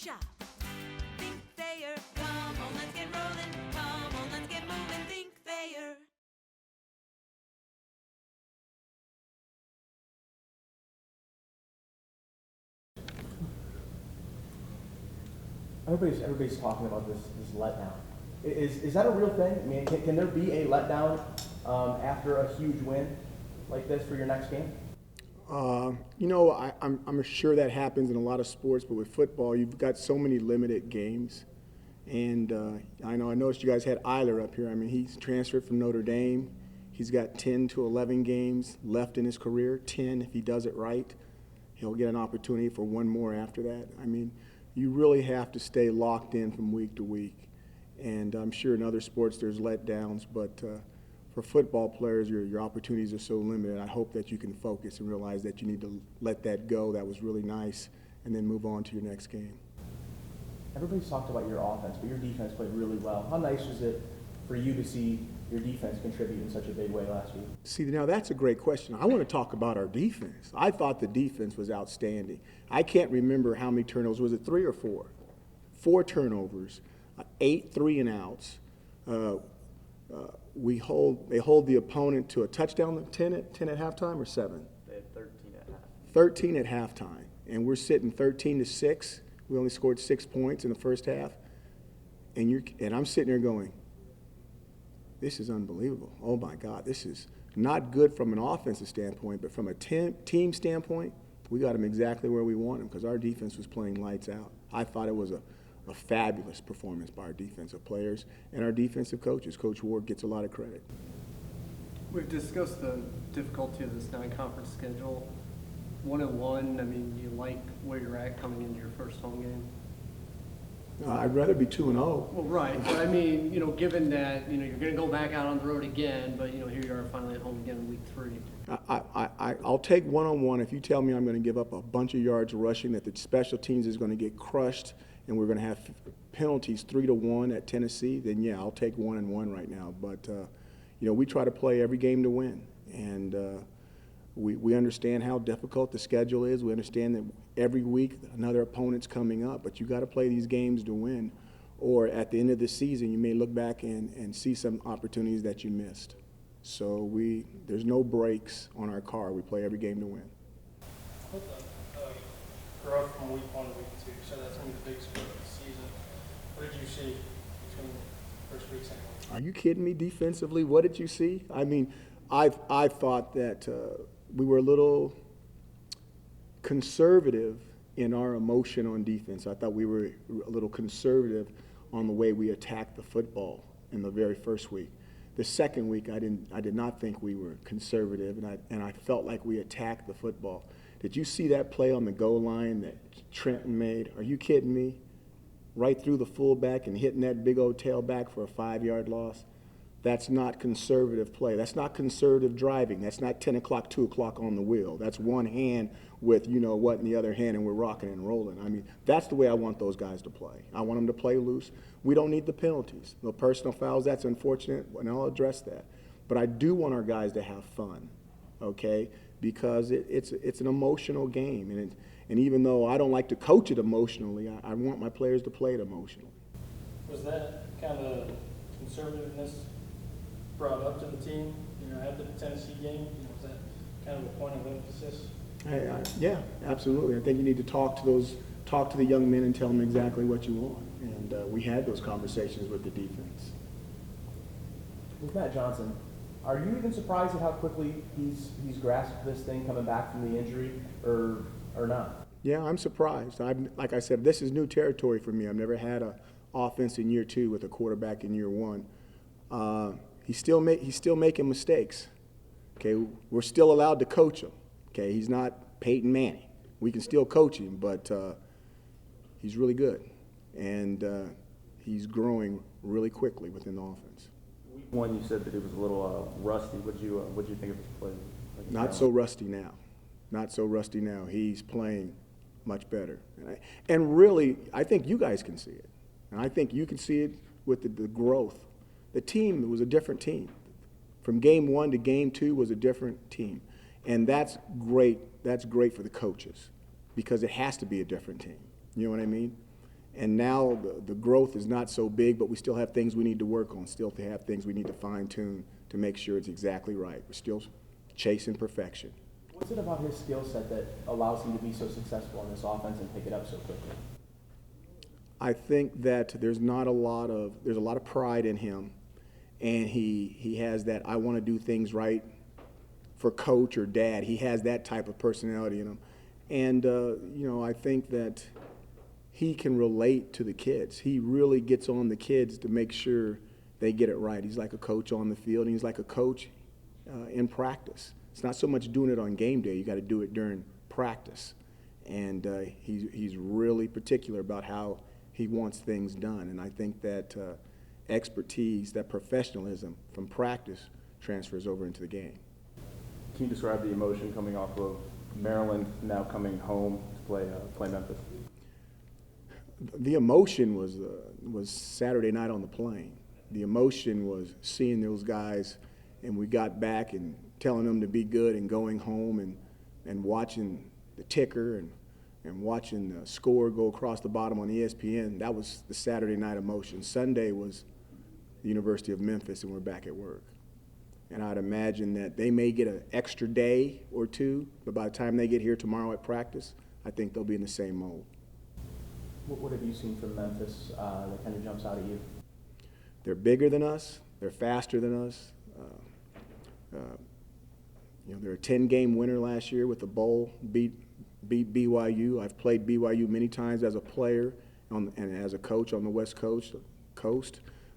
Cha. Think Thayer. Come on, let's get rolling. Come on, let's get moving. Think Thayer. Everybody's talking about this letdown. Is that a real thing? I mean, can there be a letdown after a huge win like this for your next game? I'm sure that happens in a lot of sports, but with football, you've got so many limited games. And I noticed you guys had Eiler up here. I mean, he's transferred from Notre Dame. He's got 10 to 11 games left in his career, 10 if he does it right. He'll get an opportunity for one more after that. I mean, you really have to stay locked in from week to week. And I'm sure in other sports there's letdowns, but for football players, your opportunities are so limited. I hope that you can focus and realize that you need to let that go. That was really nice, and then move on to your next game. Everybody's talked about your offense, but your defense played really well. How nice was it for you to see your defense contribute in such a big way last week? See, now that's a great question. I want to talk about our defense. I thought the defense was outstanding. I can't remember how many turnovers. Was it 3 or 4? 4 turnovers, 8 3-and-outs. They hold the opponent to a touchdown, 10 at halftime or 7? They had 13 at half. 13 at halftime, and we're sitting 13-6. We only scored 6 points in the first half, and I'm sitting there going, this is unbelievable. Oh my God, this is not good from an offensive standpoint, but from a team standpoint, we got them exactly where we want them because our defense was playing lights out. I thought it was a fabulous performance by our defensive players and our defensive coaches. Coach Ward gets a lot of credit. We've discussed the difficulty of this non-conference schedule. 1-1, I mean, you like where you're at coming into your first home game? I'd rather be 2-0. Well, right, but I mean, given that, you're going to go back out on the road again, but, here you are finally at home again in week 3. I'll take one-on-one if you tell me I'm going to give up a bunch of yards rushing, that the special teams is going to get crushed, and we're going to have penalties 3-1 at Tennessee, then yeah, I'll take 1-1 right now. But, we try to play every game to win. And we understand how difficult the schedule is. We understand that every week another opponent's coming up, but you got to play these games to win. Or at the end of the season, you may look back and see some opportunities that you missed. So there's no breaks on our car. We play every game to win. What the growth from week 1 to week 2? So that's going to be the biggest growth of the season. What did you see between first week, second week? Are you kidding me? Defensively, what did you see? I mean, I thought that we were a little conservative in our emotion on defense. I thought we were a little conservative on the way we attacked the football in the very first week. The second week, I did not think we were conservative, and I felt like we attacked the football. Did you see that play on the goal line that Trenton made? Are you kidding me? Right through the fullback and hitting that big old tailback for a 5-yard loss. That's not conservative play. That's not conservative driving. That's not 10 o'clock, 2 o'clock on the wheel. That's one hand with what in the other hand, and we're rocking and rolling. I mean, that's the way I want those guys to play. I want them to play loose. We don't need the penalties. No personal fouls, that's unfortunate, and I'll address that. But I do want our guys to have fun, okay, because it's an emotional game. And even though I don't like to coach it emotionally, I want my players to play it emotionally. Was that kind of conservativeness brought up to the team, after the Tennessee game? Was that kind of a point of emphasis? Yeah, absolutely. I think you need to talk to the young men and tell them exactly what you want. And we had those conversations with the defense. With Matt Johnson, are you even surprised at how quickly he's grasped this thing coming back from the injury, or not? Yeah, I'm surprised. Like I said, this is new territory for me. I've never had an offense in year 2 with a quarterback in year 1. He's still making mistakes. Okay, we're still allowed to coach him. Okay, he's not Peyton Manning. We can still coach him, but he's really good, and he's growing really quickly within the offense. Week 1, you said that it was a little rusty. What'd you think of his play? Not so rusty now. Not so rusty now. He's playing much better, and really, I think you guys can see it, and I think you can see it with the growth. The team was a different team. From game 1 to game 2 was a different team. And that's great. That's great for the coaches because it has to be a different team. You know what I mean? And now the growth is not so big, but we still have things we need to work on, still have things we need to fine tune to make sure it's exactly right. We're still chasing perfection. What's it about his skill set that allows him to be so successful in this offense and pick it up so quickly? I think that there's a lot of pride in him, and he has that I want to do things right for coach or dad. He has that type of personality in him. And, I think that he can relate to the kids. He really gets on the kids to make sure they get it right. He's like a coach on the field, and he's like a coach in practice. It's not so much doing it on game day. You got to do it during practice. And he's really particular about how he wants things done. And I think that expertise, that professionalism from practice transfers over into the game. Can you describe the emotion coming off of Maryland now coming home to play Memphis? The emotion was Saturday night on the plane. The emotion was seeing those guys, and we got back and telling them to be good and going home and watching the ticker and watching the score go across the bottom on ESPN. That was the Saturday night emotion. Sunday was the University of Memphis, and we're back at work. And I'd imagine that they may get an extra day or two, but by the time they get here tomorrow at practice, I think they'll be in the same mode. What have you seen from Memphis that kind of jumps out at you? They're bigger than us. They're faster than us. They're a 10-game winner last year with the bowl, beat BYU. I've played BYU many times as a player and as a coach on the West Coast.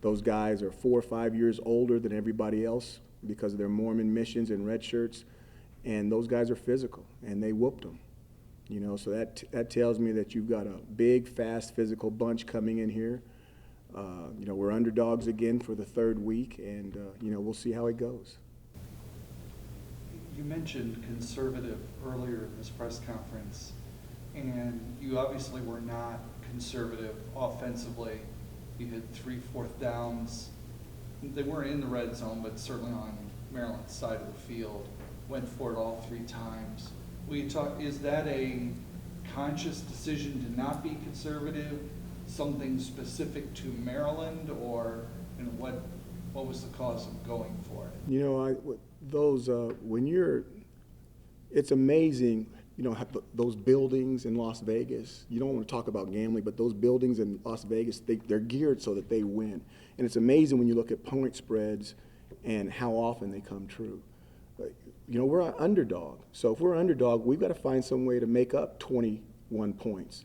Those guys are 4 or 5 years older than everybody else because of their Mormon missions and red shirts, and those guys are physical, and they whooped them. So that tells me that you've got a big, fast, physical bunch coming in here. We're underdogs again for the third week, and we'll see how it goes. You mentioned conservative earlier in this press conference, and you obviously were not conservative offensively. You had 3 4th downs. They weren't in the red zone, but certainly on Maryland's side of the field. Went for it all 3 times. Will you talk? Is that a conscious decision to not be conservative? Something specific to Maryland, or what was the cause of going for it? It's amazing, those buildings in Las Vegas. You don't want to talk about gambling, but those buildings in Las Vegas, they're geared so that they win. And it's amazing when you look at point spreads and how often they come true. We're an underdog. So if we're an underdog, we've got to find some way to make up 21 points,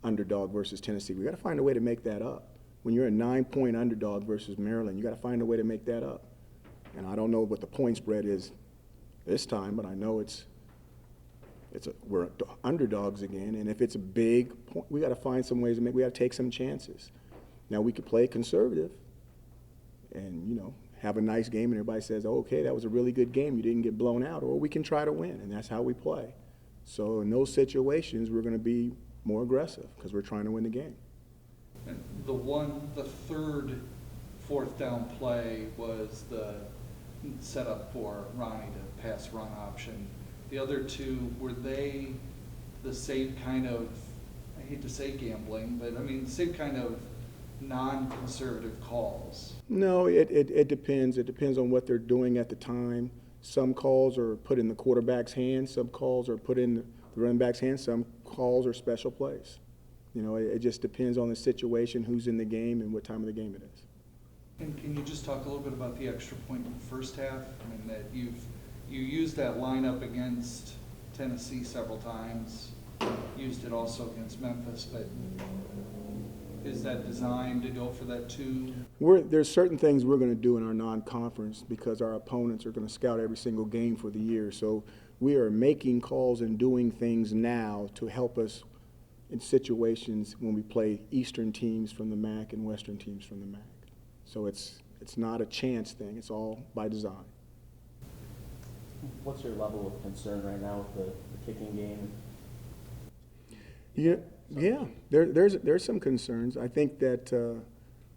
underdog versus Tennessee. We've got to find a way to make that up. When you're a 9-point underdog versus Maryland, you got to find a way to make that up. And I don't know what the point spread is this time, but I know we're underdogs again. And if it's a big point, we got to find some ways to we got to take some chances. Now we could play conservative and, have a nice game, and everybody says, oh, okay, that was a really good game. You didn't get blown out. Or we can try to win, and that's how we play. So in those situations, we're going to be more aggressive because we're trying to win the game. And the third 4th down play was the setup for Ronnie to pass run option. The other 2, were they the same kind of, I hate to say gambling, but the same kind of non-conservative calls? No, it depends. It depends on what they're doing at the time. Some calls are put in the quarterback's hands. Some calls are put in the running back's hands. Some calls are special plays. It just depends on the situation, who's in the game, and what time of the game it is. And can you just talk a little bit about the extra point in the first half? That you used that lineup against Tennessee several times, used it also against Memphis, but is that designed to go for that 2? There's certain things we're going to do in our non-conference because our opponents are going to scout every single game for the year. So we are making calls and doing things now to help us in situations when we play Eastern teams from the MAC and Western teams from the MAC. So it's not a chance thing. It's all by design. What's your level of concern right now with the kicking game? Yeah. There's some concerns. I think that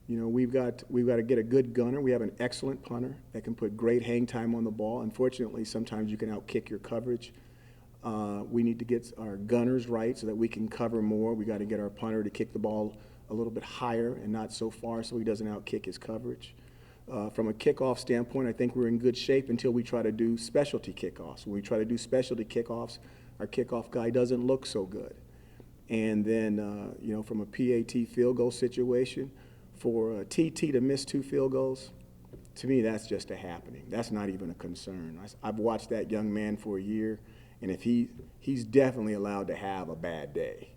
we've got to get a good gunner. We have an excellent punter that can put great hang time on the ball. Unfortunately, sometimes you can outkick your coverage. We need to get our gunners right so that we can cover more. We got to get our punter to kick the ball a little bit higher and not so far so he doesn't outkick his coverage. From a kickoff standpoint, I think we're in good shape until we try to do specialty kickoffs. When we try to do specialty kickoffs, our kickoff guy doesn't look so good. And then, you know, from a PAT field goal situation, for a TT to miss 2 field goals, to me, that's just a happening. That's not even a concern. I've watched that young man for a year, and if he's definitely allowed to have a bad day.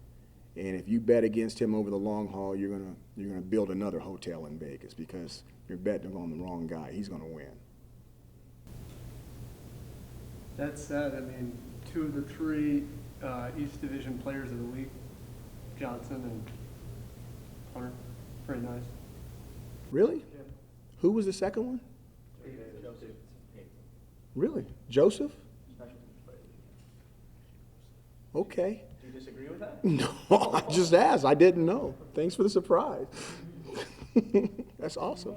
And if you bet against him over the long haul, you're gonna build another hotel in Vegas because you're betting on the wrong guy. He's gonna win. That said, I mean, 2 of the 3 East Division Players of the Week, Johnson and Hunter, pretty nice. Really? Yeah. Who was the second one? Really? Joseph? Okay. Do you disagree with that? No, I just asked. I didn't know. Thanks for the surprise. That's awesome.